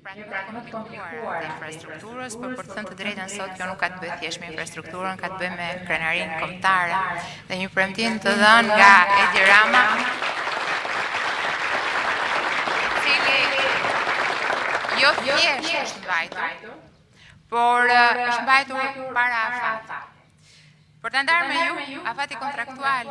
Një pra më të komplikuar të infrastrukturës, por për të thënë të drejtën sot kjo nuk ka të bëjë thjesht me infrastrukturën, ka të bëjë me krenarinë kombëtare dhe një premtim të dhënë nga Edi Rama, jo thjesht është mbajtur, por është mbajtur para afatit. Për të ndarë me ju, afati kontraktual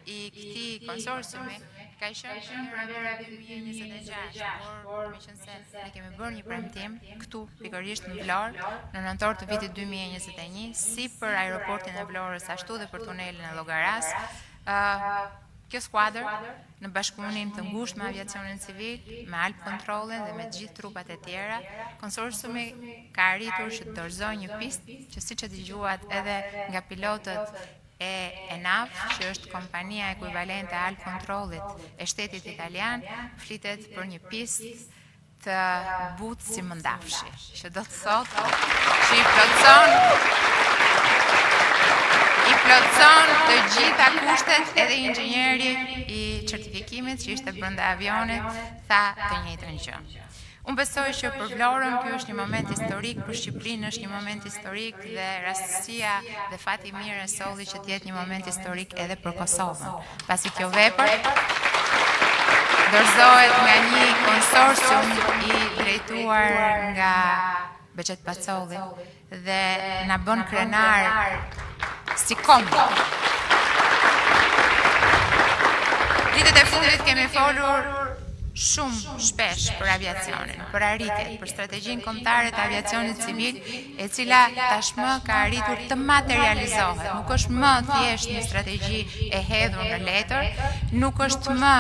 i këtij konsorciumi ka qenë që në pranvera 2026, por meqense ne kemi bërë një premtim këtu pikërisht në Vlorë në nëntor të vitit 2021, si për aeroportin e Vlorës ashtu dhe për tunelin e Llogaras. Kjo skuadër, në bashkëpunim të ngushtë me aviacionin civil, me Alp Controlin dhe me gjithë trupat e tjera, konsorciumi ka arritur që të dorëzojë një pistë që siç e dëgjuat edhe nga pilotët e ENAV, që është kompania ekuivalente e Alp Controlit e shtetit italian, flitet për një pistë të butë si mëndafshi, që do të thotë që i plotëson të gjitha kushtet, edhe inxhinieri i certifikimit që ishte brenda avionit tha të njëjtën gjë. Unë besoj që për Vlorën ky është një moment historik, për Shqipërinë është një moment historik dhe rastësia dhe fati i mirë e solli që të jetë një moment historik edhe për Kosovën. Pasi kjo vepër dorëzohet nga një konsorcium i drejtuar nga Bexhet Pacolli dhe na bën krenar si kombo. Ditët e fundit kemi folur shumë shpesh për aviacionin, për arritjet, për strategjinë kombëtare të aviacionit civil, e cila tashmë ka arritur të materializohet. Nuk është më thjesht një strategji e hedhur në letër, nuk është më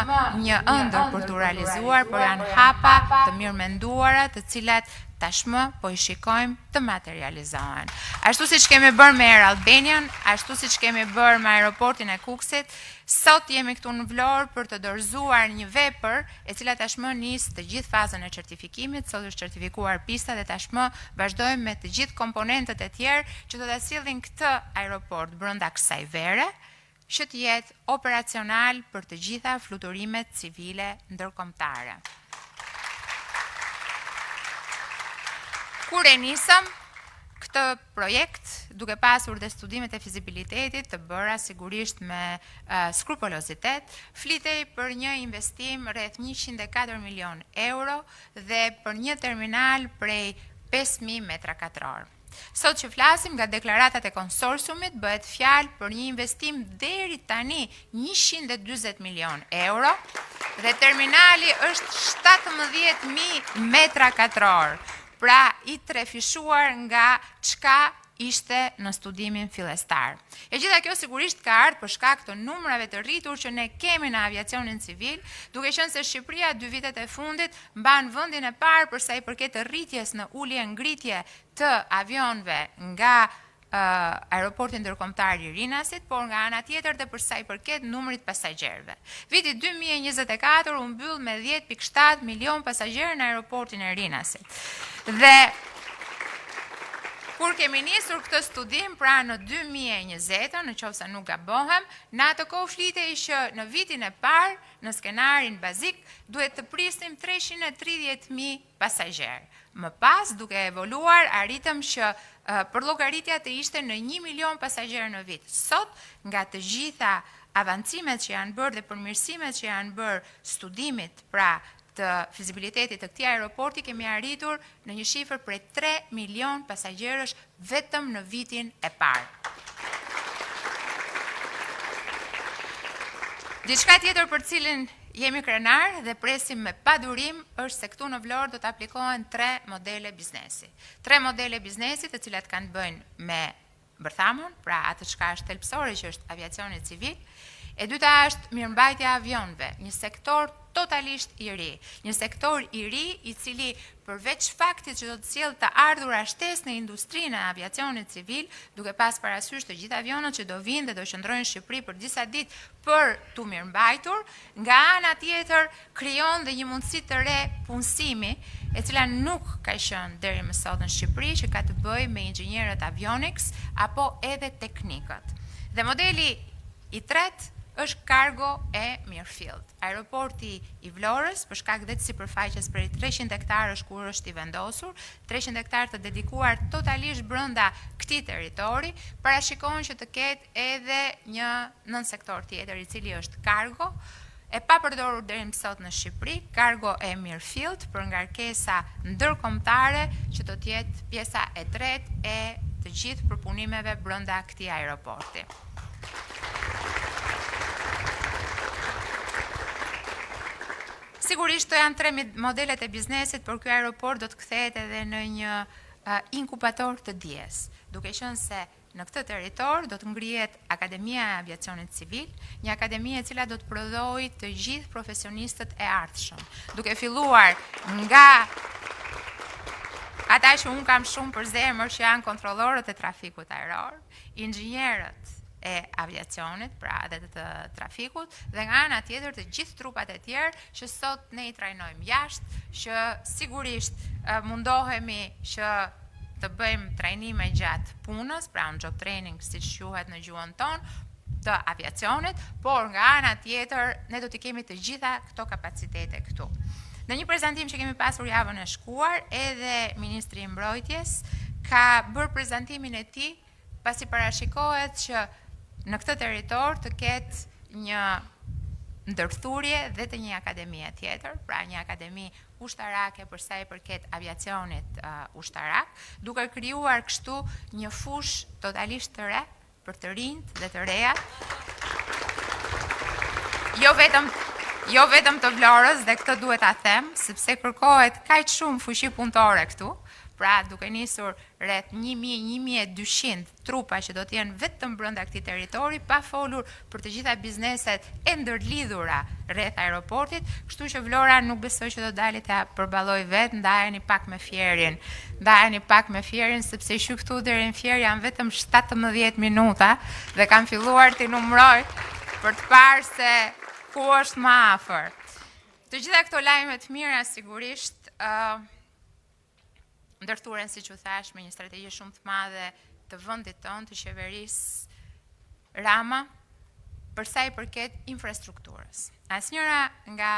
një ëndër për t'u realizuar, por janë hapa të mirëmenduara, të cilat tashmë po i shikojmë të materializohen. Ashtu siç kemi bërë me Air Albanian, ashtu siç kemi bërë me aeroportin e Kukësit, sot jemi këtu në Vlorë për të dorëzuar një vepër e cila tashmë nis të gjithë fazën e certifikimit, sot është certifikuar pista dhe tashmë vazhdojmë me të gjithë komponentët e tjerë që do ta sillin këtë aeroport brenda kësaj vere, që të jetë operacional për të gjitha fluturimet civile ndërkombëtare. Kur e nisëm këtë projekt, duke pasur dhe studimet e fizibilitetit të bëra sigurisht me skrupulozitet, flitej për një investim rreth 104 milion euro dhe për një terminal prej 5.000 metra katror. Sot që flasim nga deklaratat e konsorciumit, bëhet fjalë për një investim deri tani 140 milion euro dhe terminali është 17.000 metra katror. Pra i trefishuar nga çka ishte në studimin fillestar. E gjitha kjo sigurisht ka ardhur për shkak të numrave të rritur që ne kemi në aviacionin civil, duke qenë se Shqipëria 2 vitet e fundit mban vendin e parë për sa i përket të rritjes në ulje ngritje të avionëve nga aeroporti ndërkombëtar i Rinasit, por nga ana tjetër dhe për sa i përket numrit pasagjerëve. Viti 2024 u mbyll me 10.7 milion pasagjerë në aeroportin e Rinasit. Dhe kur kemi nisur këtë studim, pra në 2020, në qoftë se nuk gabohem, në atë kohë flitej që në vitin e parë, në skenarin bazik, duhet të prisnim 330.000 pasagjerë. Më pas, duke evoluar, arritëm që për llogaritja të ishte në 1 milion pasagjerë në vit. Sot, nga të gjitha avancimet që janë bërë dhe përmirësimet që janë bërë studimit, pra të fizibilitetit të këtij aeroporti, kemi arritur në një shifër prej 3 milion pasagjerësh vetëm në vitin e parë. Diçka tjetër për cilin jemi krenar dhe presim me padurim është se këtu në Vlorë do të aplikohen 3 modele biznesi. 3 modele biznesi të cilat kanë të bëjnë me bërthamon, pra atë çka është thelbësore që është aviacioni civil. E dyta është mirëmbajtja e avionëve, një sektor totalisht i ri. Një sektor i ri i cili përveç faktit që do të sjellë të ardhura shtesë në industrinë e aviacionit civil, duke pas parasysh të gjithë avionët që do vinë dhe do qëndrojnë në Shqipëri për disa ditë për tu mirëmbajtur, nga ana tjetër krijon dhe një mundësi të re punësimi, e cila nuk ka qenë deri më sot në Shqipëri, që ka të bëjë me inxhinierët avionics apo edhe teknikët. Dhe modeli i tretë është Cargo e Mirfield. Aeroporti i Vlorës, për shkak dhe të sipërfaqes prej 300 hektarësh kur është i vendosur, 300 hektarë të dedikuar totalisht brenda këtij territori, parashikohen që të ketë edhe një nën-sektor tjetër i cili është Cargo, e pa përdorur deri më sot në Shqipëri, Cargo e Mirfield për ngarkesa ndërkombëtare që do të jetë pjesa e tretë e të gjithë përpunimeve brenda këtij aeroporti. Sigurisht, to janë 3 modelet e biznesit, por ky aeroport do të kthehet edhe në një inkubator të dijes, duke qenë se në këtë territor do të ngrihet Akademia e Aviacionit Civil, një akademi e cila do të prodhojë të gjithë profesionistët e ardhshëm, duke filluar nga ata që unë kam shumë për zemër që janë kontrollorët e trafikut ajror, inxhinierët e aviacionit, pra edhe të trafikut, dhe nga ana tjetër të gjithë trupat e tjerë që sot ne i trajnojmë jashtë, që sigurisht mundohemi që të bëjmë trajnime gjatë punës, pra on job training siç quhet në gjuhën tonë, të aviacionit, por nga ana tjetër ne do të kemi të gjitha këto kapacitete këtu. Në një prezantim që kemi pasur javën e shkuar, edhe Ministri i Mbrojtjes ka bërë prezantimin e tij pasi parashikohet që në këtë territor të ketë një ndërthurje dhe të një akademie tjetër, pra një akademi ushtarake për sa i përket aviacionit ushtarak, duke krijuar kështu një fushë totalisht të re për të rinjt dhe të rejat. Jo vetëm të Vlorës, dhe këtë duhet ta them, sepse kërkohet kaq shumë fuqi punëtore këtu. Pra duke nisur rreth 1.200 trupa që do të jenë vetëm brenda këtij territori, pa folur për të gjitha bizneset e ndërlidhura rreth aeroportit, kështu që Vlora nuk besoj që do dalit ta përballoj vetë, ndajeni pak me fjerin, sepse që këtu deri në fjer janë vetëm 17 minuta dhe kam filluar të numëroj për të parë se ku është më afër. Të gjitha këto lajme të mira sigurisht ndërthuren, siç u thash, me një strategji shumë të madhe të vendit tonë, të qeverisë Rama, për sa i përket infrastrukturës. Asnjëra nga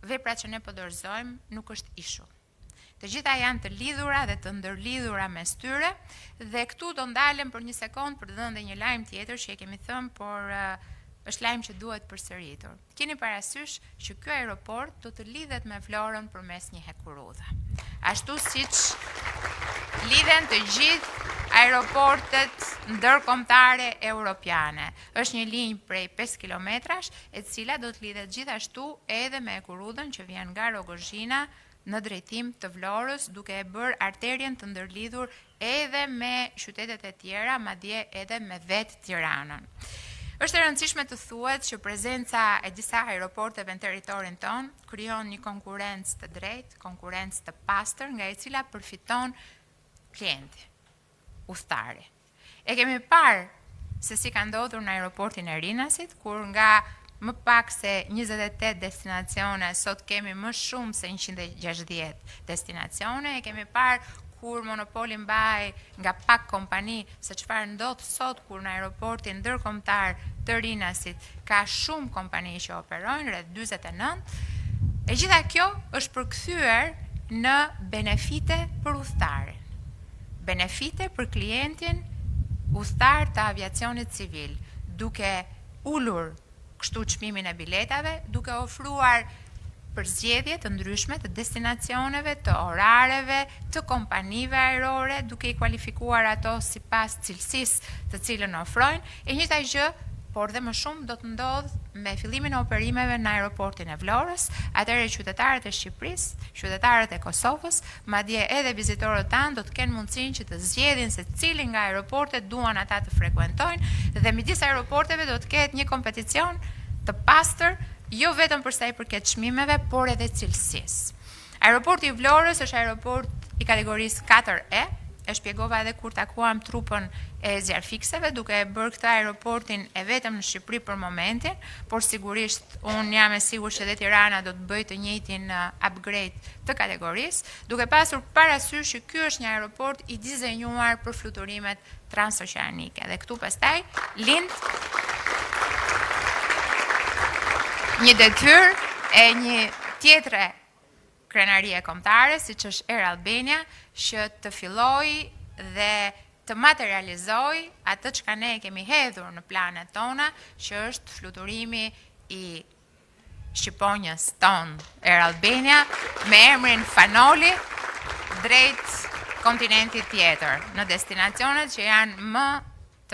veprat që ne po dorëzojmë nuk është ishull. Të gjitha janë të lidhura dhe të ndërlidhura mes tyre, dhe këtu do ndalem për një sekond për të dhënë një lajm tjetër që e kemi thënë, por është lajm që duhet përsëritur. Keni parasysh që ky aeroport do të lidhet me Vlorën përmes një hekurudhe. Ashtu siç lidhen të gjithë aeroportet ndërkombëtare europiane. Është një linjë prej 5 kilometrash, e cila do të lidhet gjithashtu edhe me hekurudhën që vjen nga Rogozhina në drejtim të Vlorës, duke e bërë arterien të ndërlidhur edhe me qytetet e tjera, madje edhe me vetë Tiranën. Është e rëndësishme të thuhet që prezenca e disa aeroporteve në territorin tonë krijon një konkurrencë të drejtë, konkurrencë të pastër, nga e cila përfiton klienti, udhëtari. E kemi parë se si ka ndodhur në aeroportin e Rinasit, kur nga më pak se 28 destinacione, sot kemi më shumë se 160 destinacione, e kemi parë kur monopoli mbaj nga pak kompani, se çfarë ndodh sot kur në aeroportin ndërkombëtar të Rinasit ka shumë kompani që operojnë, rreth 49. E gjitha kjo është përkthyer në benefite për udhëtarin. Benefite për klientin udhëtar të aviacionit civil, duke ulur kështu çmimin e biletave, duke ofruar përzgjedhje të ndryshme të destinacioneve, të orareve, të kompanive ajrore, duke i kualifikuar ato sipas cilësisë të cilën ofrojnë. E njëjta gjë, por dhe më shumë do të ndodh me fillimin e operimeve në aeroportin e Vlorës, atëherë qytetarët e Shqipërisë, qytetarët e Kosovës, madje edhe vizitorët tanë do të kenë mundësinë që të zgjedhin se cilin nga aeroportet duan ata të frekuentojnë, dhe midis aeroporteve do të ketë një kompeticion të pastër, jo vetëm për sa i përket çmimeve, por edhe cilësisë. Aeroporti i Vlorës është aeroport i kategorisë 4E. E shpjegova edhe kur takuam trupën e zjarfikseve, duke e bërë këtë aeroportin e vetëm në Shqipëri për momentin, por sigurisht unë jam e sigurt që edhe Tirana do të bëjë të njëjtin upgrade të kategorisë, duke pasur parasysh që ky është një aeroport i dizenjuar për fluturimet transoqeanike. Dhe këtu pastaj lind një detyrë e një tjetre krenarie kombëtare, siç është Air Albania, që të fillojë dhe të materializoj atë çka ne kemi hedhur në planet tona, që është fluturimi i shqiponjës ton Air Albania me emrin Fanoli drejt kontinentit tjetër, në destinacionet që janë më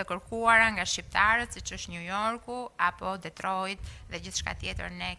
të kërkuara nga shqiptarët, siç është New Yorku apo Detroit dhe gjithçka tjetër ne